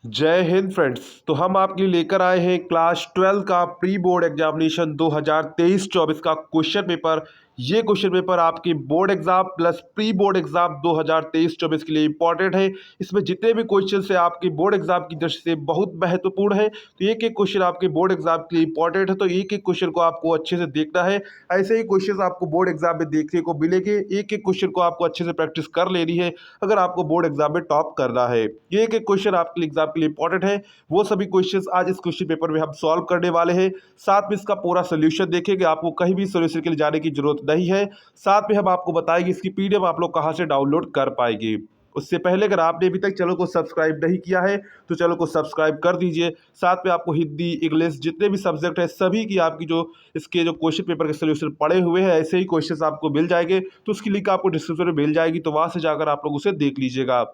जय हिंद फ्रेंड्स। तो हम आपके लिए लेकर आए हैं क्लास 12 का प्री बोर्ड एग्जामिनेशन 2023-24 का क्वेश्चन पेपर। ये क्वेश्चन पेपर आपके board exam plus pre board exam 2023-24 के लिए इंपॉर्टेंट है। इसमें जितने भी क्वेश्चन है आपके बोर्ड एग्जाम की दृष्टि से बहुत महत्वपूर्ण है। तो एक एक क्वेश्चन आपके बोर्ड एग्जाम के लिए इंपॉर्टेंट है, तो एक एक क्वेश्चन को आपको अच्छे से देखना है। ऐसे ही क्वेश्चन आपको बोर्ड एग्जाम में देखने को मिलेंगे। एक एक क्वेश्चन को आपको अच्छे से प्रैक्टिस कर लेनी है अगर आपको बोर्ड एग्जाम में टॉप करना है। ये एक एक क्वेश्चन आपके एग्जाम के लिए इंपॉर्टेंट है। वो सभी क्वेश्चंस आज इस क्वेश्चन पेपर में हम सॉल्व करने वाले हैं। साथ में इसका पूरा सोल्यूशन देखेंगे, आपको कहीं भी सोल्यूशन के लिए जाने की जरूरत नहीं है। साथ में हम आपको बताएंगे इसकी पीडीएफ आप लोग कहां से डाउनलोड कर पाएंगे। उससे पहले अगर आपने अभी तक चैनल को सब्सक्राइब नहीं किया है तो चैनल को सब्सक्राइब कर दीजिए। साथ में आपको हिंदी इंग्लिश जितने भी सब्जेक्ट है सभी की आपकी जो इसके जो क्वेश्चन पेपर के सोल्यूशन पड़े हुए हैं, ऐसे ही क्वेश्चंस आपको मिल जाएंगे। तो उसकी लिंक आपको डिस्क्रिप्शन में मिल जाएगी, तो वहां से जाकर आप लोग उसे देख लीजिएगा।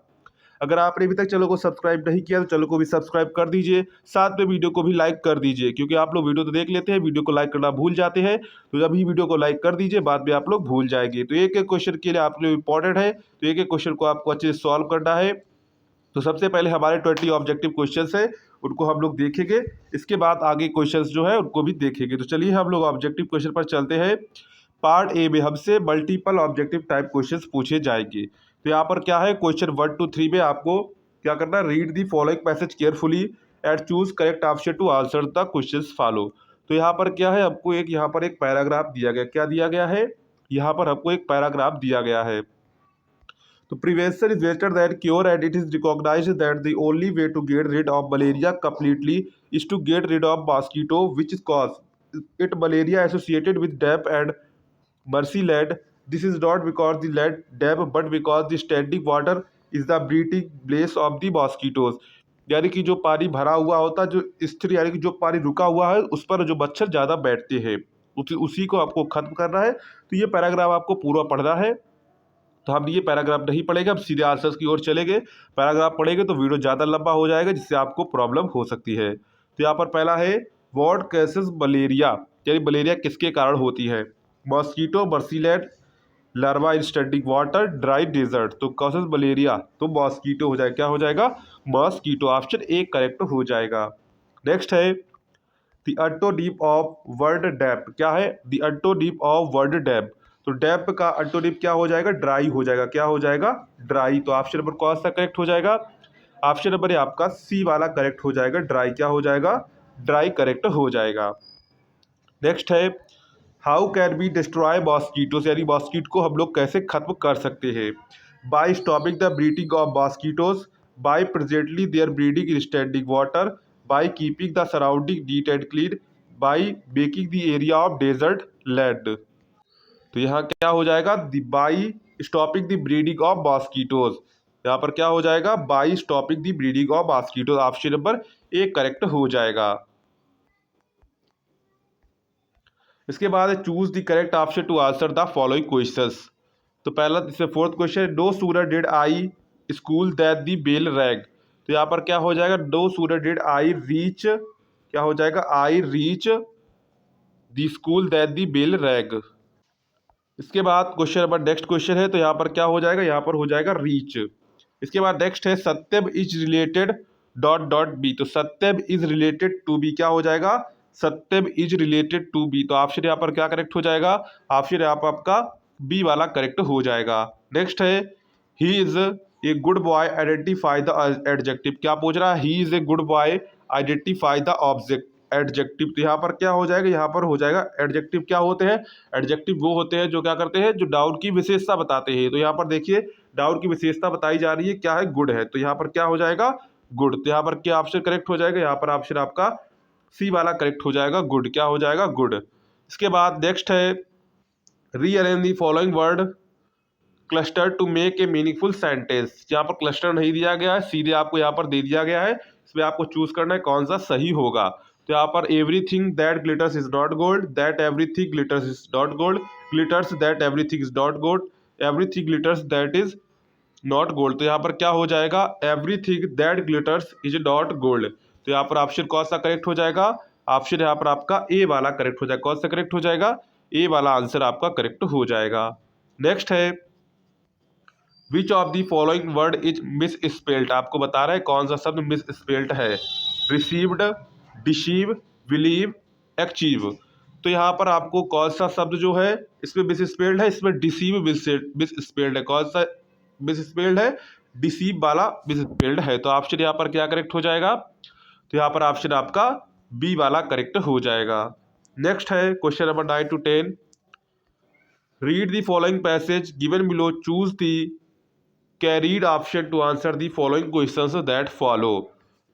अगर आपने अभी तक चैनल को सब्सक्राइब नहीं किया तो चैनल को भी सब्सक्राइब कर दीजिए। साथ में वीडियो को भी लाइक कर दीजिए, क्योंकि आप लोग वीडियो तो देख लेते हैं, वीडियो को लाइक करना भूल जाते हैं। तो जब ही वीडियो को लाइक कर दीजिए, बाद में आप लोग भूल जाएंगे। तो एक एक क्वेश्चन के लिए आप लोग इंपॉर्टेंट है, तो एक एक क्वेश्चन को आपको अच्छे से सॉल्व करना है। तो सबसे पहले हमारे 20 ऑब्जेक्टिव क्वेश्चंस है, उनको हम लोग देखेंगे। इसके बाद आगे क्वेश्चंस जो है उनको भी देखेंगे। तो चलिए हम लोग ऑब्जेक्टिव क्वेश्चन पर चलते हैं। पार्ट ए में हमसे मल्टीपल ऑब्जेक्टिव टाइप क्वेश्चंस पूछे जाएंगे। तो यहाँ पर क्या है, क्वेश्चन 1 to 3 में आपको क्या करना है, read the following passage carefully and choose correct option to answer the questions follow. तो यहाँ पर क्या है, आपको एक यहाँ पर एक पैराग्राफ दिया गया। क्या दिया गया है, यहाँ पर आपको एक पैराग्राफ दिया गया है। तो prevention is better than cure, and it is recognized that the only way to get rid of malaria completely is to get rid of mosquito which is cause it malaria associated with damp and mercy land. This is not because the land damp but because the standing water is the breeding place of the mosquitoes। यानी कि जो पानी भरा हुआ होता है, जो स्थिर यानी कि जो पानी रुका हुआ है उस पर जो मच्छर ज़्यादा बैठते हैं, उसी को आपको खत्म करना है। तो ये पैराग्राफ आपको पूरा पढ़ना है। तो हम ये पैराग्राफ नहीं पढ़ेंगे, हम सीधे आंसर्स की ओर चलेंगे। पैराग्राफ पढ़ेंगे तो वीडियो ज़्यादा लंबा हो जाएगा, जिससे आपको प्रॉब्लम हो सकती है। तो यहाँ पर पहला है, व्हाट केसेस मलेरिया, यानी मलेरिया किसके कारण होती है। Mosquito, marshy land, larva in standing water, dry desert. तो कॉसेस मलेरिया, तो मॉस्कीटो हो जाएगा। क्या हो जाएगा, मॉस्कीटो। ऑप्शन ए करेक्ट हो जाएगा। नेक्स्ट है, the antonym of word dap. क्या है, the antonym of word dap. तो डैप का एंटोनिम क्या हो जाएगा, ड्राई हो जाएगा। क्या हो जाएगा, ड्राई। तो ऑप्शन नंबर कौन सा करेक्ट हो जाएगा, ऑप्शन नंबर ये आपका सी वाला करेक्ट हो जाएगा। ड्राई क्या हो जाएगा, ड्राई करेक्ट हो जाएगा। नेक्स्ट है, हाउ कैन बी डिस्ट्रॉय मॉस्कीटोस, यानी मॉस्कीटो को हम लोग कैसे खत्म कर सकते हैं। By stopping the breeding of mosquitoes, by presently their breeding in standing water, by keeping the surrounding neat and clean, by making the area of desert land. तो यहाँ क्या हो जाएगा, by stopping the breeding of mosquitoes. यहाँ पर क्या हो जाएगा, by stopping the breeding of mosquitoes. Option number A correct हो जाएगा। इसके बाद choose the correct option to answer the following questions. तो पहला इसमें fourth question, no sooner did I school that the bell rang. तो यहाँ पर क्या हो जाएगा, no sooner did I reach, क्या हो जाएगा, I reach the school that the bell rang. इसके बाद क्वेश्चन नंबर नेक्स्ट क्वेश्चन है, तो यहाँ पर क्या हो जाएगा, यहाँ पर हो जाएगा रीच। इसके बाद नेक्स्ट है, Satyam is related dot dot B. तो Satyam is related to B, क्या हो जाएगा, Satyam is related to B. तो ऑप्शन यहाँ पर क्या करेक्ट हो जाएगा, ऑप्शन यहाँ पर आपका बी वाला करेक्ट हो जाएगा। नेक्स्ट है, he is a good boy identify the adjective. क्या पूछ रहा है, he is a good boy identify the object adjective. तो यहाँ पर क्या हो जाएगा, यहाँ पर हो जाएगा एडजेक्टिव। क्या होते हैं, एडजेक्टिव वो होते हैं जो क्या करते हैं, जो डाउन की विशेषता बताते हैं। तो यहाँ पर देखिए डाउन की विशेषता बताई जा रही है, क्या है, गुड है। तो यहाँ पर क्या हो जाएगा, गुड। तो यहाँ पर क्या ऑप्शन करेक्ट हो जाएगा, यहाँ पर ऑप्शन आपका सी वाला करेक्ट हो जाएगा, गुड। क्या हो जाएगा, गुड। इसके बाद नेक्स्ट है, rearrange the following word cluster to make a meaningful sentence. यहाँ पर क्लस्टर नहीं दिया गया है, सीधे आपको यहाँ पर दे दिया गया है। इसमें आपको चूज करना है कौन सा सही होगा। तो यहाँ पर everything that glitters is not gold, that everything glitters is not gold, glitters that everything is not gold, everything glitters that is not gold. तो यहाँ पर क्या हो जाएगा, everything that glitters is not gold. तो यहाँ पर ऑप्शन कौन सा करेक्ट हो जाएगा, ऑप्शन यहाँ पर आपका ए वाला करेक्ट हो जाएगा। कौन सा करेक्ट हो जाएगा, ए वाला आंसर आपका करेक्ट हो जाएगा। नेक्स्ट है, which of the following word is miss spelled, आपको बता रहा है कौन सा शब्द मिस स्पेल्ड है। Received, deceive, believe, achieve. तो यहाँ पर आपको कौन सा शब्द जो है इसमें मिस स्पेल्ड है, इसमें डिसीव मिस स्पेल्ड है। कौन सा मिस स्पेल्ड है? डिसीव वाला मिस स्पेल्ड है। तो ऑप्शन यहाँ पर क्या करेक्ट हो जाएगा? तो यहाँ पर ऑप्शन आपका बी वाला करेक्ट हो जाएगा। नेक्स्ट है question number 9 to 10। Read the following passage given below, choose the correct option to answer the following questions that follow.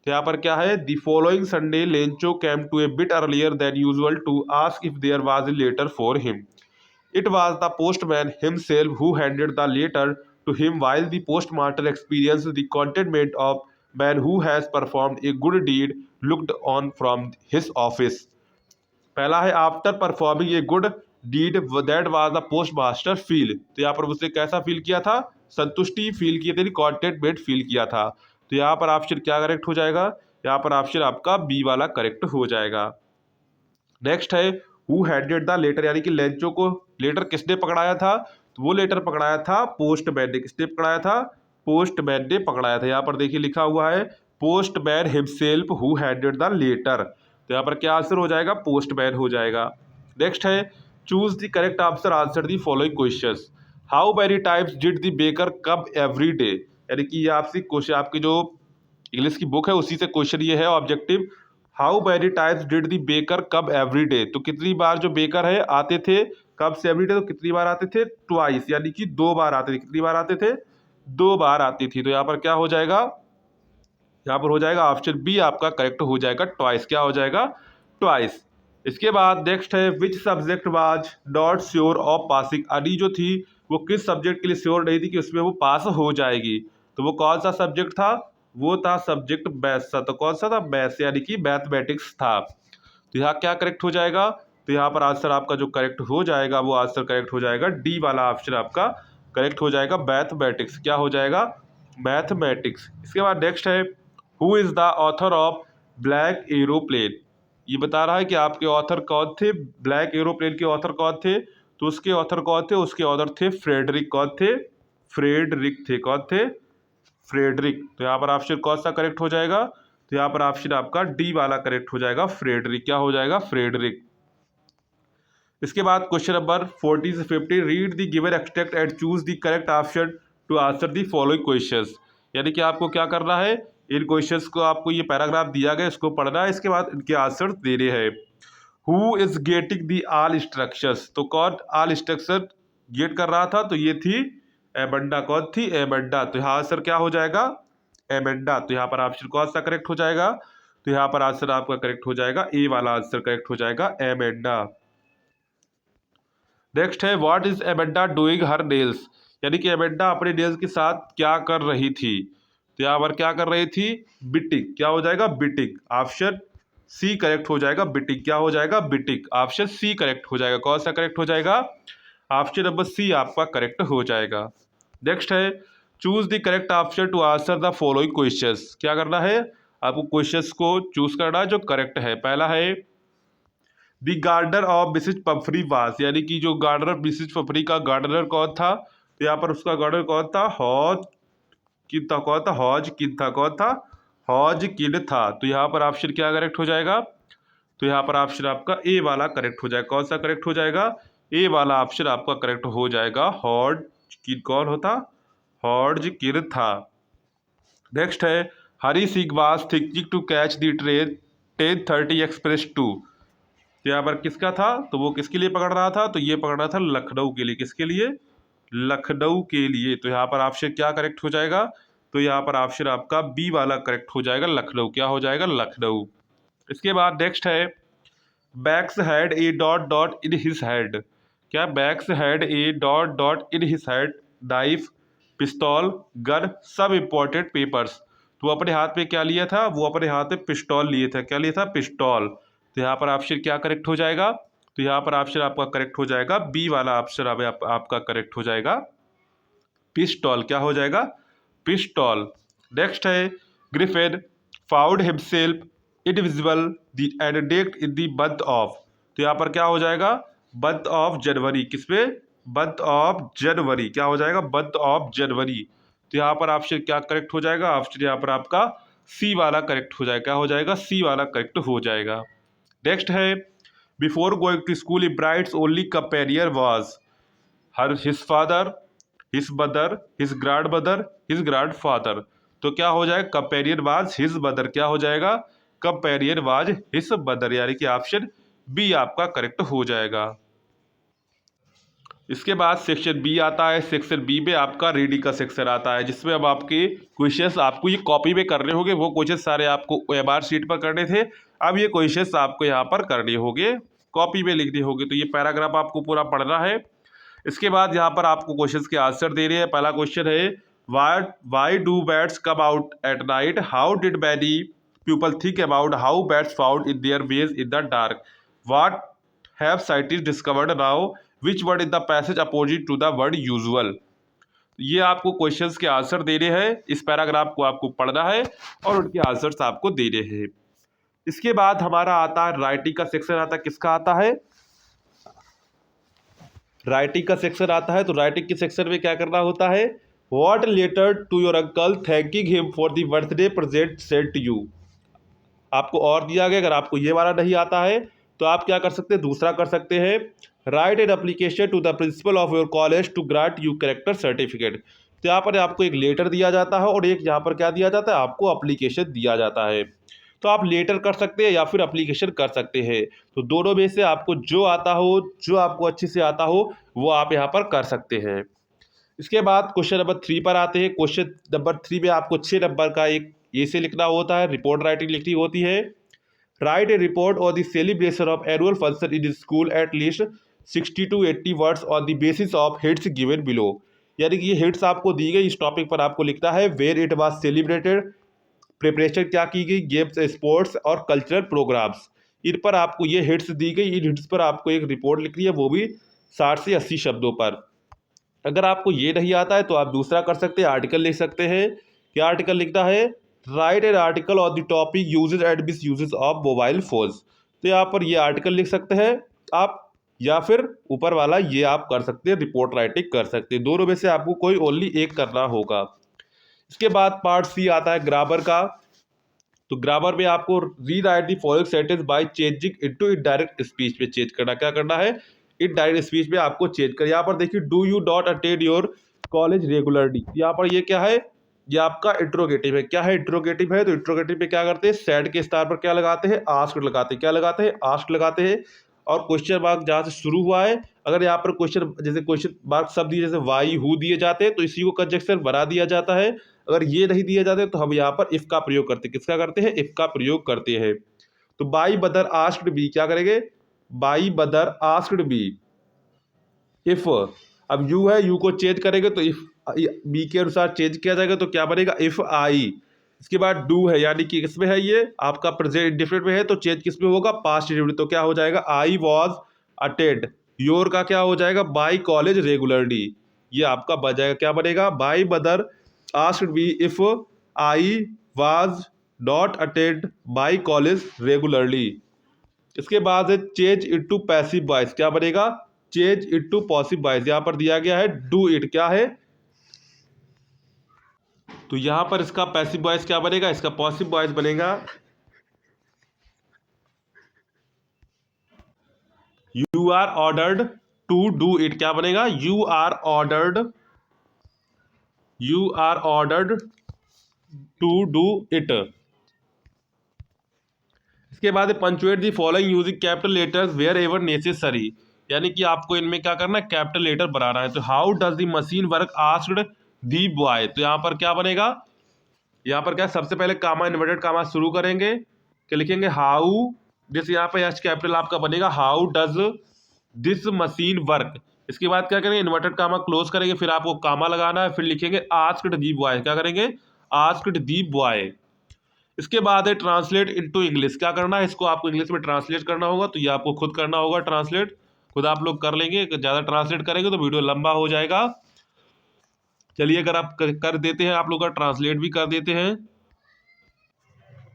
तो यहाँ पर क्या है? The following Sunday Lencho came to a bit earlier than usual to ask if there was a letter for him. It was the postman himself who handed the letter to him while the postmaster experience the contentment of man who has performed a good deed looked on from his office. पहला है after performing a good deed that was the postmaster feel. तो यहाँ पर उसने कैसा feel किया था? संतुष्टि फील की थी, कॉन्टेंटमेंट फील किया था। तो यहाँ पर ऑप्शन क्या करेक्ट हो जाएगा? यहाँ पर ऑप्शन आपका बी वाला करेक्ट हो जाएगा। नेक्स्ट है हु हैंडेड द लेटर, यानी कि लेंचो को लेटर किसने पकड़ाया था? तो वो लेटर पकड़ाया था पोस्टमैन ने। किसने पकड़ाया था? पोस्टमैन ने पकड़ाया था। यहाँ पर देखिए लिखा हुआ है postman himself who handed the letter. तो यहाँ पर क्या आंसर हो जाएगा? पोस्टमैन हो जाएगा। नेक्स्ट है choose the correct answer, answer the following questions. How many times did the baker come every day, यानी कि ये आपसे क्वेश्चन, आपकी जो इंग्लिश की बुक है उसी से क्वेश्चन ये है objective. How many times did the baker come every day, तो कितनी बार जो बेकर है आते थे कब से एवरी डे, तो कितनी बार आते थे? ट्वाइस, यानी कि 2 बार आते थे। कितनी बार आते थे? 2 बार आती थी। तो यहाँ पर क्या हो जाएगा? यहाँ पर हो जाएगा ऑप्शन बी आपका करेक्ट हो जाएगा, ट्वाइस। क्या हो जाएगा? ट्वाइस। इसके बाद नेक्स्ट है which subject was not sure of passing, अनी जो थी वो किस सब्जेक्ट के लिए श्योर नहीं थी कि उसमें वो पास हो जाएगी। तो वो कौन सा सब्जेक्ट था? वो था सब्जेक्ट मैथ्स था। तो कौन सा था? मैथ्स, यानी कि मैथमेटिक्स था। तो यहाँ क्या करेक्ट हो जाएगा? तो यहाँ पर आंसर आपका जो करेक्ट हो जाएगा वो आंसर करेक्ट हो जाएगा डी वाला ऑप्शन आपका करेक्ट हो जाएगा, मैथमेटिक्स। क्या हो जाएगा? मैथमेटिक्स। इसके बाद नेक्स्ट है who is the author of black aeroplane, ये बता रहा है कि आपके ऑथर कौन थे? ब्लैक एरोप्लेन के ऑथर कौन थे? तो उसके ऑथर कौन थे? उसके ऑथर थे फ्रेडरिक। कौन थे? फ्रेडरिक थे। कौन थे? फ्रेडरिक। तो यहाँ पर ऑप्शन कौन सा करेक्ट हो जाएगा? तो यहाँ पर ऑप्शन आपका डी वाला करेक्ट हो जाएगा, फ्रेडरिक। क्या हो जाएगा? फ्रेडरिक। इसके बाद क्वेश्चन नंबर 40 से 50, read the given extract and choose the correct option to answer the following questions. यानी कि आपको क्या करना है? इन क्वेश्चंस को, आपको ये पैराग्राफ दिया गया इसको पढ़ना है, इसके बाद इनके आंसर देने हैं। Who is getting the all instructions, तो कौन ऑल इंस्ट्रक्शन गेट कर रहा था? तो ये थी एमेंडा। कौन थी? एमेंडा। तो यहाँ आंसर क्या हो जाएगा? एमेंडा। तो यहाँ पर ऑप्शन कौन सा करेक्ट हो जाएगा? तो यहाँ पर आंसर आपका करेक्ट हो जाएगा ए वाला आंसर करेक्ट हो जाएगा, एमेंडा। नेक्स्ट है what is Amanda doing her nails, यानी कि एमेंडा अपने नेल्स के साथ क्या कर रही थी? तो यहाँ पर क्या कर रही थी? बिटिंग। क्या हो जाएगा? बिटिंग। ऑप्शन सी करेक्ट हो जाएगा, बिटिंग। क्या हो जाएगा? बिटिंग। ऑप्शन सी करेक्ट हो जाएगा। कौन सा करेक्ट हो जाएगा? ऑप्शन नंबर सी आपका करेक्ट हो जाएगा। नेक्स्ट है choose the correct option to answer the following questions. क्या करना है? आपको क्वेश्चंस को चूज करना है जो करेक्ट है। पहला है the gardener of Mrs Pumphrey was, यानी कि जो गार्डनर मिसिज पम्फ्री का गार्डनर कौन था? तो यहाँ पर उसका गार्डनर कौन था? हॉज किन था। कौन था? हॉज किन था। कौन था? हॉज किन था। तो यहाँ पर ऑप्शन क्या करेक्ट हो जाएगा? तो यहाँ पर ऑप्शन आपका ए वाला करेक्ट हो जाएगा। कौन सा करेक्ट हो जाएगा? ए वाला ऑप्शन आपका करेक्ट हो जाएगा, हॉज किन। कौन होता? हॉज किन था। नेक्स्ट है Hari Singh was thinking to catch the train 10:30 express to, तो यहाँ पर किसका था? तो वो किसके लिए पकड़ रहा था? तो ये पकड़ रहा था लखनऊ के लिए। किसके लिए? लखनऊ के लिए। तो यहाँ पर ऑप्शन क्या करेक्ट हो जाएगा? तो यहाँ पर ऑप्शन आपका बी वाला करेक्ट हो जाएगा, लखनऊ। क्या हो जाएगा? लखनऊ। इसके बाद नेक्स्ट है Bax had a dot dot in his head, क्या Bax had a dot dot in his head knife पिस्तौल गन सब इम्पोर्टेंट पेपर्स, तो वो अपने हाथ में क्या लिया था? वो अपने हाथ में पिस्तौल लिए थे। क्या लिया था? पिस्तौल। तो यहाँ पर ऑप्शन क्या करेक्ट हो जाएगा? तो यहाँ पर ऑप्शन आपका करेक्ट हो जाएगा बी वाला ऑप्शन आपका करेक्ट हो जाएगा, पिस्टॉल। क्या हो जाएगा? पिस्टॉल। नेक्स्ट है Griffin found himself invisible and decked in the month of, तो यहाँ पर क्या हो जाएगा? Month of January. किसमें? मंथ ऑफ जनवरी, क्या हो जाएगा, मंथ ऑफ जनवरी। तो यहाँ पर ऑप्शन क्या करेक्ट हो जाएगा, ऑप्शन यहाँ पर आपका सी वाला करेक्ट हो जाएगा, क्या हो जाएगा, सी वाला करेक्ट हो जाएगा। नेक्स्ट है, before going to school Ebright's only companion was her his father, his mother, his grandmother, his grandfather. तो क्या हो जाएगा, कंपेनियन वाज हिज मदर, क्या हो जाएगा, कंपेनियन वाज हिज मदर, यानी कि ऑप्शन बी आपका करेक्ट हो जाएगा। इसके बाद सेक्शन बी आता है। सेक्शन बी में आपका रीडिंग का सेक्शन आता है, जिसमें अब आपके क्वेश्चंस आपको ये कॉपी में करने होंगे। वो क्वेश्चन सारे आपको OMR शीट पर करने थे, अब ये क्वेश्चंस आपको यहाँ पर करने होंगे, कॉपी में लिखने होंगे। तो ये पैराग्राफ आपको पूरा पढ़ना है। इसके बाद यहाँ पर आपको क्वेश्चंस के आंसर दे रहे हैं। पहला क्वेश्चन है, why do bats come out at night, how did many people think about how bats found in their ways in the dark, what have scientist discovered now, which word in the passage opposite to the word usual. ये आपको questions के answer देने हैं, इस paragraph को आपको पढ़ना है और उनके आंसर्स आपको देने हैं। इसके बाद हमारा आता है राइटिंग का सेक्शन आता है। किसका आता है, राइटिंग का सेक्शन आता है। तो राइटिंग के सेक्शन में क्या करना होता है, what letter to your uncle thanking him for the birthday present sent you. आपको और दिया गया, अगर आपको ये वाला नहीं आता है तो आप क्या कर सकते हैं, दूसरा कर सकते हैं, write an application to the principal of your college to grant you character certificate. तो यहाँ पर आपको एक लेटर दिया जाता है और एक यहाँ पर क्या दिया जाता है, आपको एप्लीकेशन दिया जाता है। तो आप लेटर कर सकते हैं या फिर एप्लीकेशन कर सकते हैं। तो दोनों में से आपको जो आता हो, जो आपको अच्छे से आता हो, वो आप यहाँ पर कर सकते हैं। इसके बाद क्वेश्चन नंबर 3 पर आते हैं। क्वेश्चन नंबर 3 में आपको 6 नंबर का एक ये से लिखना होता है, रिपोर्ट राइटिंग लिखनी होती है। Right A report on the celebration of annual function in school at least 60 to 80 words on the basis of hits given below. यानी कि ये हिट्स आपको दी गई, इस टॉपिक पर आपको लिखना है, where it was celebrated, preparation क्या की गई, गेम्स, स्पोर्ट्स और कल्चरल प्रोग्राम्स। इन पर आपको ये हिट्स दी गई, इन हिट्स पर आपको एक रिपोर्ट लिखनी है, वो भी 60 से 80 शब्दों पर। अगर आपको ये नहीं आता है तो आप दूसरा कर सकते हैं, आर्टिकल लिख सकते हैं। क्या आर्टिकल लिखना है, write an article on the topic uses and misuses of mobile phones. तो यहाँ पर ये आर्टिकल लिख सकते हैं आप, या फिर ऊपर वाला ये आप कर सकते हैं, रिपोर्ट राइटिंग कर सकते हैं। दोनों में से आपको कोई ओनली एक करना होगा। इसके बाद पार्ट सी आता है ग्रामर का। तो ग्रामर में आपको rewrite the following sentence by changing into indirect speech में चेंज करना। क्या करना है, इनडायरेक्ट स्पीच में आपको चेंज कर। यहाँ पर देखिए, do you not attend your college regularly, यहाँ पर ये क्या है, ये आपका इंट्रोगेटिव है। क्या है, इंट्रोगेटिव है। तो इंट्रोगेटिव में क्या करते हैं, सैड के स्टार पर क्या लगाते हैं, आस्क्ड लगाते हैं। क्या लगाते हैं, आस्क्ड लगाते हैं। और क्वेश्चन मार्क जहाँ से शुरू हुआ है, अगर यहाँ पर क्वेश्चन जैसे क्वेश्चन मार्क सब दिए, जैसे वाई हु दिए जाते हैं, तो इसी को कंजक्शन बना दिया जाता है। अगर ये नहीं दिए जाते तो हम यहाँ पर इफ का प्रयोग करते हैं। किसका करते हैं, इफ का प्रयोग करते हैं। तो बाई बदर आस्क्ड बी, क्या करेंगे, बाई बदर आस्क्ड बी इफ। अब यू है, यू को चेंज करेंगे तो इफ बी के अनुसार चेंज किया जाएगा, तो क्या बनेगा, इफ आई। इसके बाद डू है, यानी कि किसमें है, ये आपका प्रेजेंट इंडेफिनिट में है, तो चेंज किसमें होगा, पास्ट इंडेफिनिट। तो क्या हो जाएगा, आई वॉज अटेंड। योर का क्या हो जाएगा, बाई कॉलेज रेगुलरली। ये आपका बन जाएगा, क्या बनेगा, by mother asked me if I was not attend by college regularly. इसके बाद है चेंज इनटू पैसिव वॉइस। क्या बनेगा, चेंज इनटू पॉसिव वॉइस। यहां पर दिया गया है डू इट, क्या है, तो यहां पर इसका पैसिव वॉइस क्या बनेगा, इसका पॉसिव वॉइस बनेगा, you are ordered to do it. क्या बनेगा, you are ordered, you are ordered to do it. इसके बाद punctuate the following using capital letters wherever necessary. यानी कि आपको इनमें क्या करना है, कैपिटल लेटर बनाना है। तो how does the machine work asked the boy. तो यहाँ पर क्या बनेगा, यहाँ पर क्या, सबसे पहले कामा इन्वर्टेड कामा शुरू करेंगे, क्या लिखेंगे, हाउ, जैसे यहाँ पे एच कैपिटल आपका बनेगा, how does this machine work. इसके बाद क्या करेंगे, इन्वर्टेड कामा क्लोज करेंगे, फिर आपको कामा लगाना है, फिर लिखेंगे आस्क्ड दी बॉय। क्या करेंगे, आस्क्ड दी बॉय। इसके बाद है ट्रांसलेट इनटू इंग्लिश। क्या करना है, इसको आपको इंग्लिश में ट्रांसलेट करना होगा। तो ये आपको खुद करना होगा, ट्रांसलेट खुद आप लोग कर लेंगे। ज़्यादा ट्रांसलेट करेंगे तो वीडियो लंबा हो जाएगा। चलिए, अगर आप कर देते हैं, आप लोग का ट्रांसलेट भी कर देते हैं।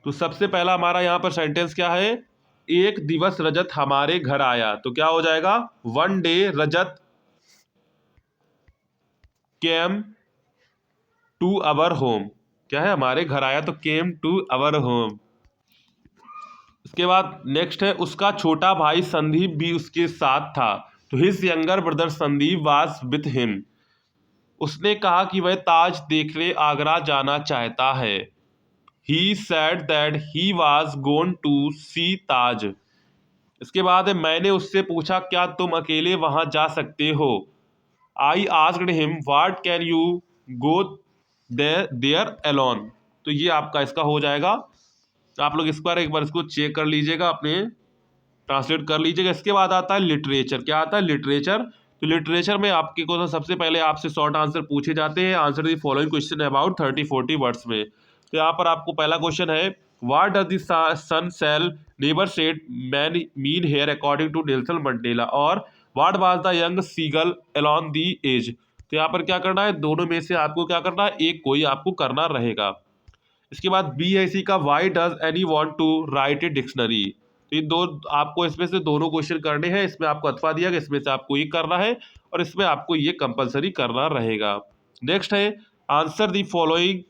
तो सबसे पहला हमारा यहाँ पर सेंटेंस क्या है, एक दिवस रजत हमारे घर आया। तो क्या हो जाएगा, one day Rajat came to our home, क्या है, हमारे घर आया, तो केम टू अवर होम। इसके बाद नेक्स्ट है, उसका छोटा भाई संदीप भी उसके साथ था, तो his younger brother Sandeep was with him. उसने कहा कि वह ताज देखने आगरा जाना चाहता है। He said that he was going to see Taj. इसके बाद है, मैंने उससे पूछा क्या तुम अकेले वहां जा सकते हो। I asked him what can you go there alone. तो ये आपका इसका हो जाएगा। आप लोग इस बार एक बार इसको चेक कर लीजिएगा, अपने ट्रांसलेट कर लीजिएगा। इसके बाद आता है लिटरेचर। क्या आता है, लिटरेचर। तो लिटरेचर में आपके को सबसे पहले आपसे शॉर्ट आंसर पूछे जाते हैं। Answer the following question about 30-40 words में। तो यहाँ पर आपको पहला क्वेश्चन है, what does the sun sell neighbour said man mean here according to Nelson Mandela, और what was the young seagull alone the edge. तो यहाँ पर क्या करना है, दोनों में से आपको क्या करना है, एक कोई आपको करना रहेगा। इसके बाद बी है इसी का, why does any want to write a dictionary. तो ये दो आपको इसमें से दोनों क्वेश्चन करने हैं। इसमें आपको अथवा दिया गया, इसमें से आपको ये करना है और इसमें आपको ये कंपलसरी करना रहेगा। नेक्स्ट है, answer the following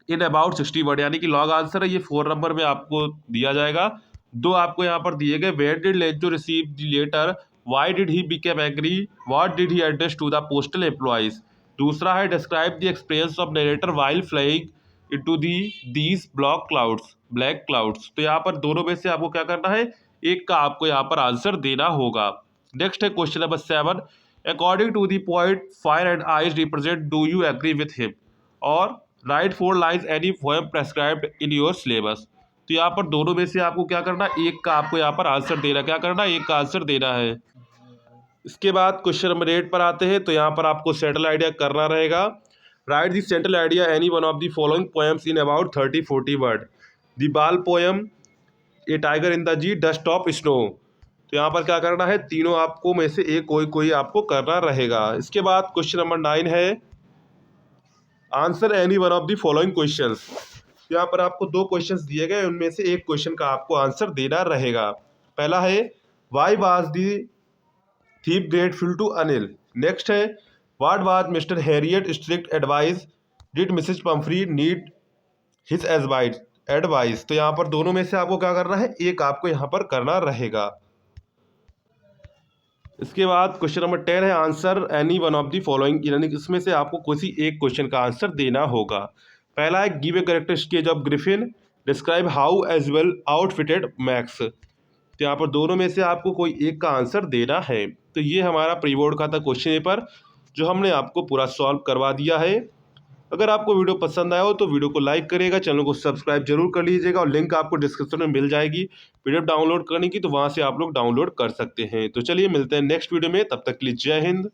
in about 60 word, यानी कि लॉन्ग आंसर है, ये 4 नंबर में आपको दिया जाएगा। दो आपको यहाँ पर दिए गए, where did Lencho receive the letter, why did he become angry, what did he address to the postal employees. दूसरा है, describe the experience of narrator while flying into these black clouds. तो यहाँ पर दोनों में से आपको क्या करना है, एक का आपको यहाँ पर आंसर देना होगा। नेक्स्ट है question number 7, according to the poem fire and ice represent do you agree with him, और write 4 lines any poem prescribed in your syllabus. तो यहाँ पर दोनों में से आपको क्या करना है, एक का आपको यहाँ पर आंसर देना, क्या करना है, एक का आंसर देना है। इसके बाद क्वेश्चन नंबर 8 पर आते हैं। तो यहाँ पर आपको सेंट्रल आइडिया करना रहेगा। Write the central idea any one of the following poems in about 30-40 word. The ball poem, a tiger in the zoo, dust of snow. तो यहाँ पर क्या करना है, तीनों आपको में से एक कोई कोई आपको करना रहेगा। इसके बाद क्वेश्चन नंबर 9 है, answer any one of the following questions. यहाँ पर आपको दो क्वेश्चंस दिए गए, उनमें से एक क्वेश्चन का आपको आंसर देना रहेगा। पहला है, why was the thief grateful to Anil. Next है, what was Mr Herriot strict advice, did Mrs Pumphrey need his advice. तो यहाँ पर दोनों में से आपको क्या करना है, एक आपको यहाँ पर करना रहेगा। इसके बाद क्वेश्चन नंबर 10 है, answer any one of the following, यानी इसमें से आपको किसी एक क्वेश्चन का आंसर देना होगा। पहला है, give a correct sketch of Griffin, describe how as well outfitted Max. तो यहाँ पर दोनों में से आपको कोई एक का आंसर देना है। तो ये हमारा प्री बोर्ड का था क्वेश्चन पेपर, जो हमने आपको पूरा सॉल्व करवा दिया है। अगर आपको वीडियो पसंद आया हो तो वीडियो को लाइक करिएगा, चैनल को सब्सक्राइब जरूर कर लीजिएगा, और लिंक आपको डिस्क्रिप्शन में मिल जाएगी पीडीएफ डाउनलोड करने की, तो वहाँ से आप लोग डाउनलोड कर सकते हैं। तो चलिए मिलते हैं नेक्स्ट वीडियो में, तब तक के लिए जय हिंद।